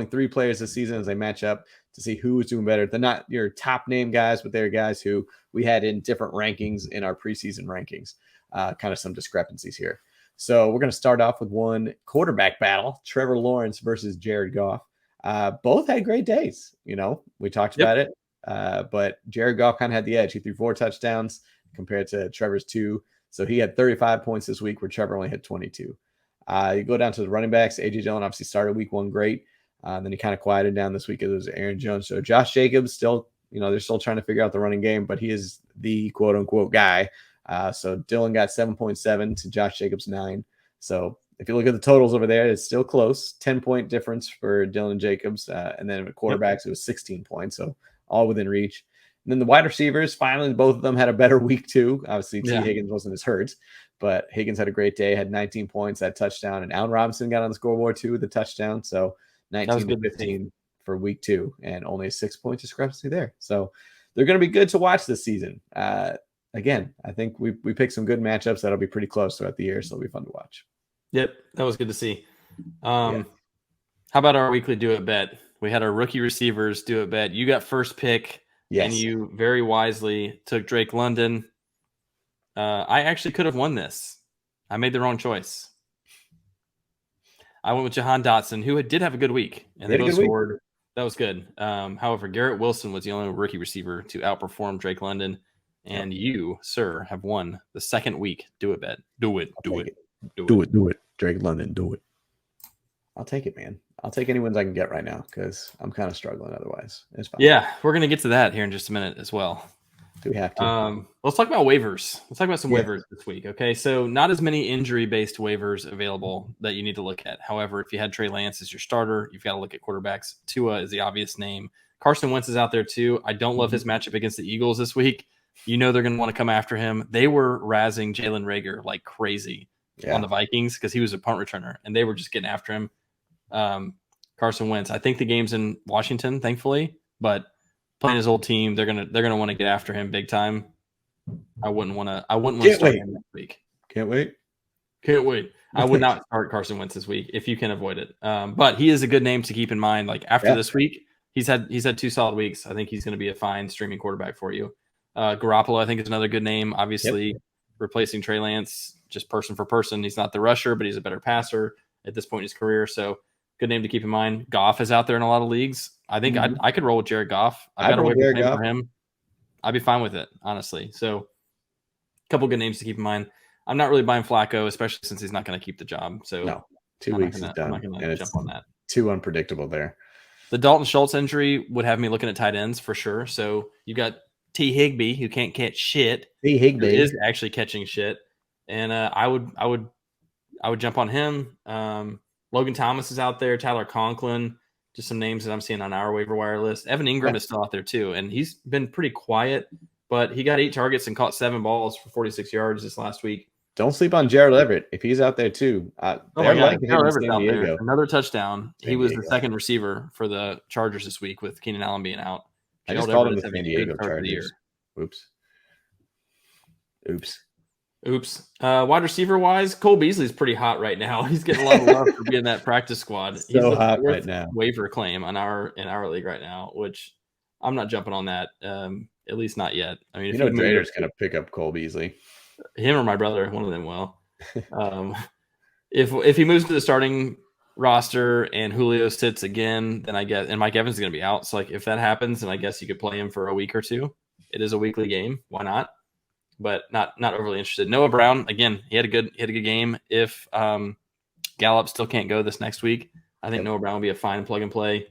3 players this season as they match up to see who is doing better. They're not your top name guys, but they're guys who we had in different rankings in our preseason rankings. Kind of some discrepancies here. So we're going to start off with one quarterback battle, Trevor Lawrence versus Jared Goff. Both had great days. We talked about it, but Jared Goff kind of had the edge. He threw 4 touchdowns compared to Trevor's 2. So he had 35 points this week where Trevor only had 22. You go down to the running backs. A.J. Dillon obviously started week 1 great. Then he kind of quieted down this week. It was Aaron Jones. So Josh Jacobs still, they're still trying to figure out the running game, but he is the quote unquote guy. So Dillon got 7.7 to Josh Jacobs 9. So if you look at the totals over there, it's still close. 10-point difference for Dillon and Jacobs. And then at quarterbacks, it was 16 points. So all within reach. And then the wide receivers, finally, both of them had a better week too. Obviously, T. Higgins wasn't as hurt, but Higgins had a great day, had 19 points, that touchdown. And Allen Robinson got on the scoreboard too with a touchdown. So 19 to 15 for week 2 and only a 6-point discrepancy there. So they're going to be good to watch this season. Again, I think we picked some good matchups that'll be pretty close throughout the year. So it'll be fun to watch. Yep, that was good to see. How about our weekly do it bet? We had our rookie receivers do it bet. You got first pick. Yes. And you very wisely took Drake London. I actually could have won this. I made the wrong choice. I went with Jahan Dotson, who did have a good week. And they both scored. That was good. However, Garrett Wilson was the only rookie receiver to outperform Drake London. And you, sir, have won the second week. Do it bet. Do it. Drake London, do it. I'll take it, man. I'll take any wins I can get right now because I'm kind of struggling otherwise. It's fine. Yeah, we're going to get to that here in just a minute as well. Do we have to? Let's talk about waivers. Let's talk about some waivers this week, okay? So not as many injury-based waivers available that you need to look at. However, if you had Trey Lance as your starter, you've got to look at quarterbacks. Tua is the obvious name. Carson Wentz is out there too. I don't love his matchup against the Eagles this week. They're going to want to come after him. They were razzing Jalen Reagor like crazy on the Vikings because he was a punt returner, and they were just getting after him. Carson Wentz. I think the game's in Washington, thankfully, but playing his old team, they're gonna want to get after him big time. I wouldn't want to start him next week. Can't wait. I would not start Carson Wentz this week if you can avoid it. But he is a good name to keep in mind. Like after this week, he's had 2 solid weeks. I think he's going to be a fine streaming quarterback for you. Garoppolo, I think, is another good name. Obviously, replacing Trey Lance just person for person. He's not the rusher, but he's a better passer at this point in his career. So good name to keep in mind. Goff is out there in a lot of leagues. I think I could roll with Jared Goff. I've got a waiver claim for him. I'd be fine with it, honestly. So a couple good names to keep in mind. I'm not really buying Flacco, especially since he's not going to keep the job. So no, 2 weeks is done. I'm not going to jump on that. Too unpredictable there. The Dalton Schultz injury would have me looking at tight ends for sure. So you got T. Higbee, who can't catch shit. T. Higbee is actually catching shit, and I would jump on him. Logan Thomas is out there. Tyler Conklin, just some names that I'm seeing on our waiver wire list. Evan Ingram is still out there too, and he's been pretty quiet, but he got 8 targets and caught 7 balls for 46 yards this last week. Don't sleep on Gerald Everett if he's out there too. Gerald Everett's out there. Another touchdown. He was the second receiver for the Chargers this week with Keenan Allen being out. I just called him the San Diego Chargers. Oops. Wide receiver wise, Cole Beasley's pretty hot right now. He's getting a lot of love for being that practice squad. He's hot right now. Waiver claim in our league right now, which I'm not jumping on that. At least not yet. I mean, Drader's going to pick up Cole Beasley. Him or my brother, one of them will. If he moves to the starting roster and Julio sits again, then I guess, and Mike Evans is going to be out. So like if that happens, then I guess you could play him for a week or two. It is a weekly game. Why not? But not overly interested. Noah Brown, again, he had a good game. If Gallup still can't go this next week, I think Noah Brown will be a fine plug and play.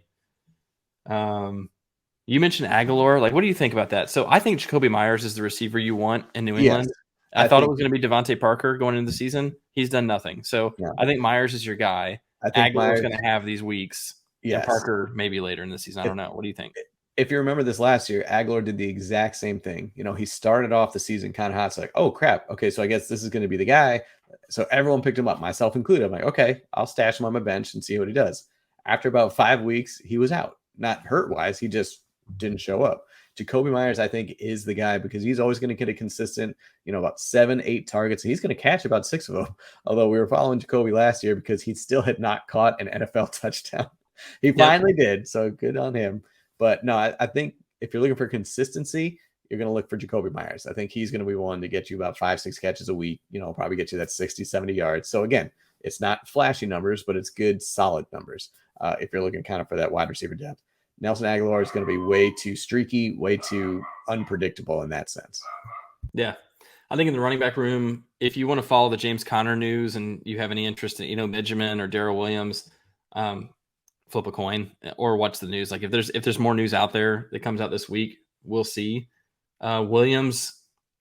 You mentioned Aguilar. Like, what do you think about that? So I think Jacoby Myers is the receiver you want in New England. Yes. I thought it was going to be Devontae Parker going into the season. He's done nothing. So I think Myers is your guy. I think Aguilar's going to have these weeks. Yes. And Parker maybe later in the season. I don't know. What do you think? If you remember this last year, Aguilar did the exact same thing. He started off the season kind of hot. It's like, oh, crap. Okay, so I guess this is going to be the guy. So everyone picked him up, myself included. I'm like, okay, I'll stash him on my bench and see what he does. After about 5 weeks, he was out. Not hurt-wise. He just didn't show up. Jacoby Myers, I think, is the guy because he's always going to get a consistent, about 7-8 targets. And he's going to catch about 6 of them. Although we were following Jacoby last year because he still had not caught an NFL touchdown. He finally did. So good on him. But no, I think if you're looking for consistency, you're going to look for Jacoby Myers. I think he's going to be one to get you about 5-6 catches a week, probably get you that 60-70 yards. So again, it's not flashy numbers, but it's good, solid numbers. If you're looking kind of for that wide receiver depth. Nelson Aguilar is going to be way too streaky, way too unpredictable in that sense. Yeah. I think in the running back room, if you want to follow the James Conner news and you have any interest in, Benjamin or Darrell Williams, flip a coin or watch the news. Like if there's more news out there that comes out this week, we'll see. Williams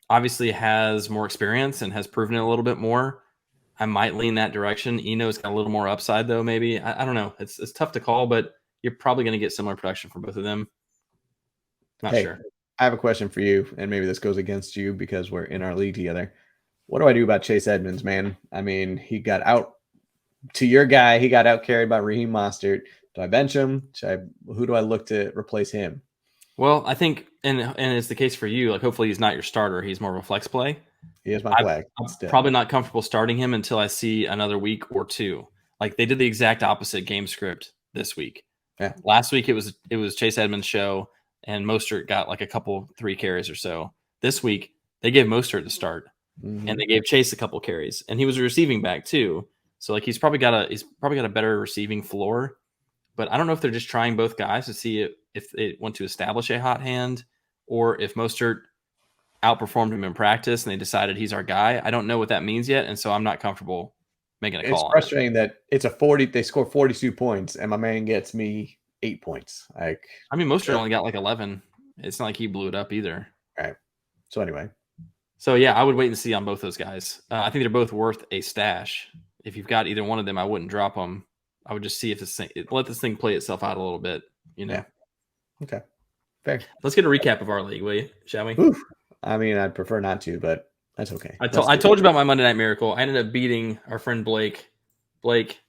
obviously has more experience and has proven it a little bit more. I might lean that direction. Eno's got a little more upside though. Maybe I don't know. It's tough to call, but you're probably going to get similar production from both of them. Not sure. I have a question for you, and maybe this goes against you because we're in our league together. What do I do about Chase Edmonds, man? I mean, he got out to your guy. He got out carried by Raheem Mostert. Do I bench him? Who do I look to replace him? Well, I think, and it's the case for you. Like, hopefully, he's not your starter. He's more of a flex play. He is my flex. I'm probably not comfortable starting him until I see another week or two. Like they did the exact opposite game script this week. Yeah. Last week it was Chase Edmonds' show, and Mostert got like a couple 3 carries or so. This week they gave Mostert the start, and they gave Chase a couple carries, and he was a receiving back too. So like he's probably got a better receiving floor. But I don't know if they're just trying both guys to see if they want to establish a hot hand, or if Mostert outperformed him in practice and they decided he's our guy. I don't know what that means yet, and so I'm not comfortable making a call. It's frustrating that it's a 40. They score 42 points, and my man gets me 8 points. Like, I mean, Mostert only got like 11. It's not like he blew it up either. All right. So anyway, yeah, I would wait and see on both those guys. I think they're both worth a stash. If you've got either one of them, I wouldn't drop them. I would just see if let this thing play itself out a little bit. Yeah. Okay. Fair. Let's get a recap of our league, will you? Shall we? Oof. I mean, I'd prefer not to, but that's okay. I told you about my Monday Night Miracle. I ended up beating our friend Blake. Blake,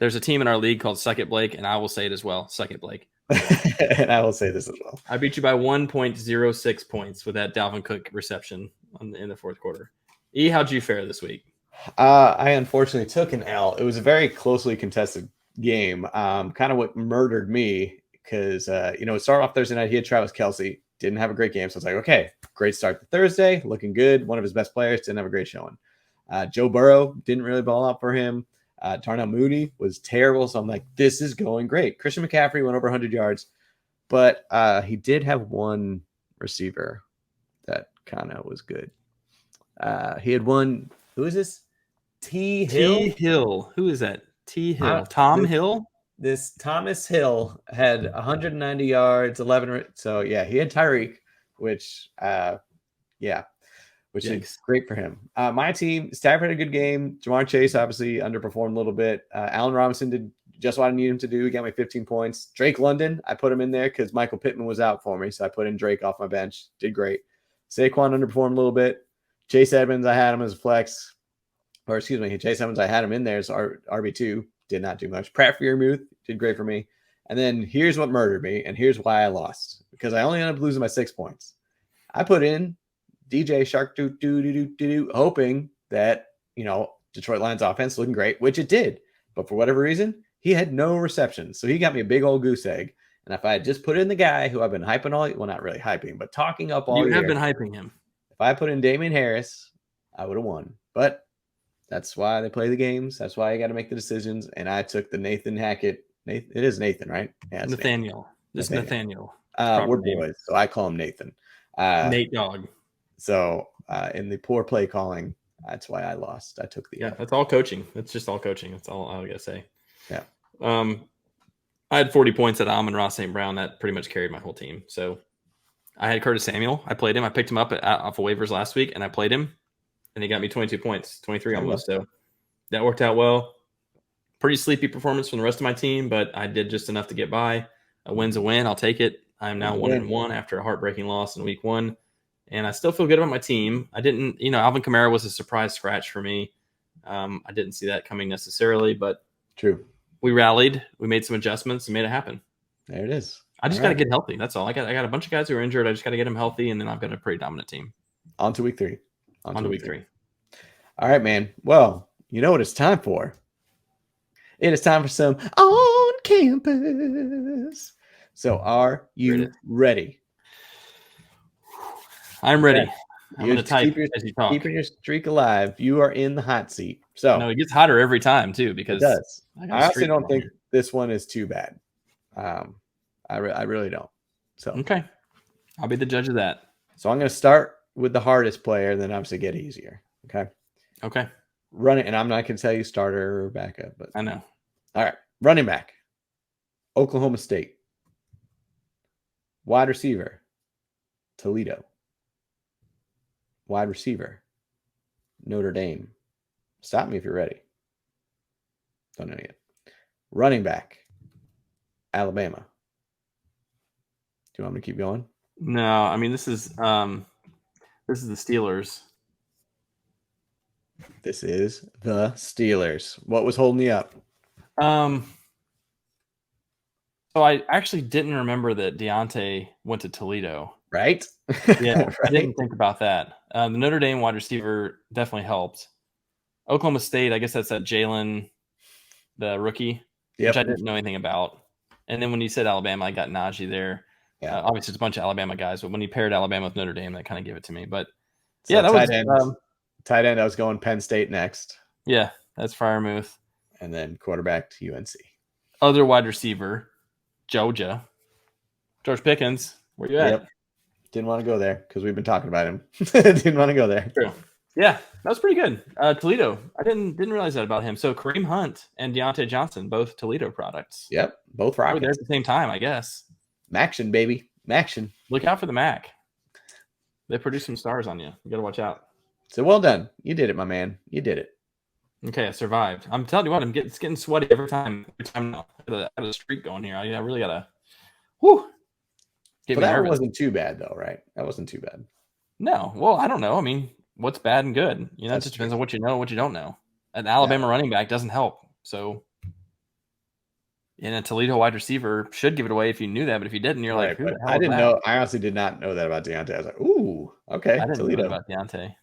there's a team in our league called Suck It Blake, and I will say it as well. Suck it, Blake. And I will say this as well. I beat you by 1.06 points with that Dalvin Cook reception in the fourth quarter. E, how'd you fare this week? I unfortunately took an L. It was a very closely contested game. Kind of what murdered me because, it started off Thursday night. He had Travis Kelce. Didn't have a great game. So I was like, okay, great start to Thursday. Looking good. One of his best players. Didn't have a great showing. Joe Burrow didn't really ball out for him. Darnell Mooney was terrible. So I'm like, this is going great. Christian McCaffrey went over 100 yards, but he did have one receiver that kind of was good. He had one. Who is this? T. Hill. Who is that? T. Hill. Tom Hill? This Thomas Hill had 190 yards, 11. So, yeah, he had Tyreek, which is great for him. My team, Stafford had a good game. Jamar Chase obviously underperformed a little bit. Allen Robinson did just what I needed him to do. He got me 15 points. Drake London, I put him in there because Michael Pittman was out for me. So I put in Drake off my bench. Did great. Saquon underperformed a little bit. Chase Edmonds, I had him as a flex. Or excuse me, Chase Edmonds, I had him in there as RB2. Did not do much. Pratt Freiermuth did great for me. And then here's what murdered me, and here's why I lost. Because I only ended up losing by 6 points. I put in DJ Shark hoping that, Detroit Lions offense looking great, which it did. But for whatever reason, he had no receptions. So he got me a big old goose egg. And if I had just put in the guy who I've been hyping not really hyping, but talking up all year. You have been hyping him. If I put in Damian Harris, I would have won. But that's why they play the games. That's why you got to make the decisions. And I took the Nathan Hackett. It is Nathan, right? Yeah, Nathaniel. This Nathaniel. We're boys, so I call him Nathan. Nate Dogg. So in the poor play calling, that's why I lost. I took the. Yeah, that's all coaching. That's just all coaching. That's all I gotta say. Yeah. I had 40 points at Amon-Ra St. Brown. That pretty much carried my whole team. So I had Curtis Samuel. I played him. I picked him up off of waivers last week, and I played him. And he got me 22 points, 23 almost. So that worked out well. Pretty sleepy performance from the rest of my team, but I did just enough to get by. A win's a win. I'll take it. I'm now 1-1 after a heartbreaking loss in week 1. And I still feel good about my team. I didn't, Alvin Kamara was a surprise scratch for me. I didn't see that coming necessarily, but true. We rallied. We made some adjustments and made it happen. There it is. I just got to get healthy. That's all. I got a bunch of guys who are injured. I just got to get them healthy, and then I've got a pretty dominant team. On to week 3. On to week 3. All right, man. Well, you know what it's time for. It is time for some on campus. So are you ready? I'm ready. Yeah. I'm going to type as you talk. Keeping your streak alive. You are in the hot seat. So no, it gets hotter every time too because it does. I honestly don't think this one is too bad. I really don't. So okay, I'll be the judge of that. So I'm going to start with the hardest player, and then obviously get easier. Okay. Run it, and I'm not going to tell you starter or backup, but I know. All right, running back, Oklahoma State. Wide receiver, Toledo. Wide receiver, Notre Dame. Stop me if you're ready. Don't know yet. Running back, Alabama. Do you want me to keep going? No, I mean this is the Steelers. This is the Steelers. What was holding you up? So I actually didn't remember that Deontay went to Toledo. Right? Yeah, right? I didn't think about that. The Notre Dame wide receiver definitely helped. Oklahoma State, I guess that's that Jaylen, the rookie, which I didn't know anything about. And then when you said Alabama, I got Najee there. Yeah. Obviously, it's a bunch of Alabama guys, but when you paired Alabama with Notre Dame, that kind of gave it to me. But so yeah, that was tight end. I was going Penn State next. Yeah, that's Freiermuth. And then quarterback to UNC. Other wide receiver, Georgia. George Pickens. Where you at? Yep. Didn't want to go there because we've been talking about him. Didn't want to go there. True. Yeah, that was pretty good. Toledo. I didn't realize that about him. So Kareem Hunt and Deontay Johnson, both Toledo products. Yep, both Rockets. They were there at the same time, I guess. Maction, baby. Maction. Look out for the Mac. They produce some stars on you. You got to watch out. So well done. You did it, my man. You did it. Okay, I survived. I'm telling you what, it's getting sweaty every time now. I have a streak going here. I really got to But that wasn't too bad, though, right? That wasn't too bad. No. Well, I don't know. I mean, what's bad and good? It just depends on what you know and what you don't know. An Alabama running back doesn't help. So, and a Toledo wide receiver should give it away if you knew that. But if you didn't, you're like, who the hell I didn't know. I honestly did not know that about Deontay. I was like, ooh, okay. I didn't know about Deontay.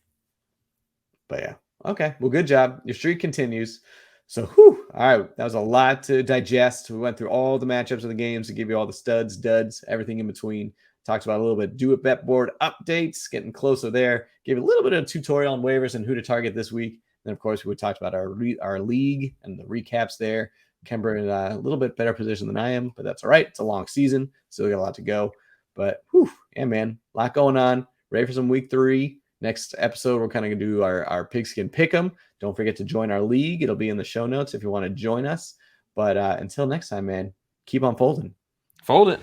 But yeah. Okay. Well, good job. Your streak continues. So, all right. That was a lot to digest. We went through all the matchups of the games to give you all the studs, duds, everything in between. Talked about a little bit do it bet board updates, getting closer there. Gave a little bit of a tutorial on waivers and who to target this week. Then, of course, we talked about our league and the recaps there. Kemper in a little bit better position than I am, but that's all right. It's a long season. Still got a lot to go. But, yeah, man, a lot going on. Ready for some week 3. Next episode, we're kind of going to do our pigskin pick'em. Don't forget to join our league. It'll be in the show notes if you want to join us. But until next time, man, keep on folding. Fold it.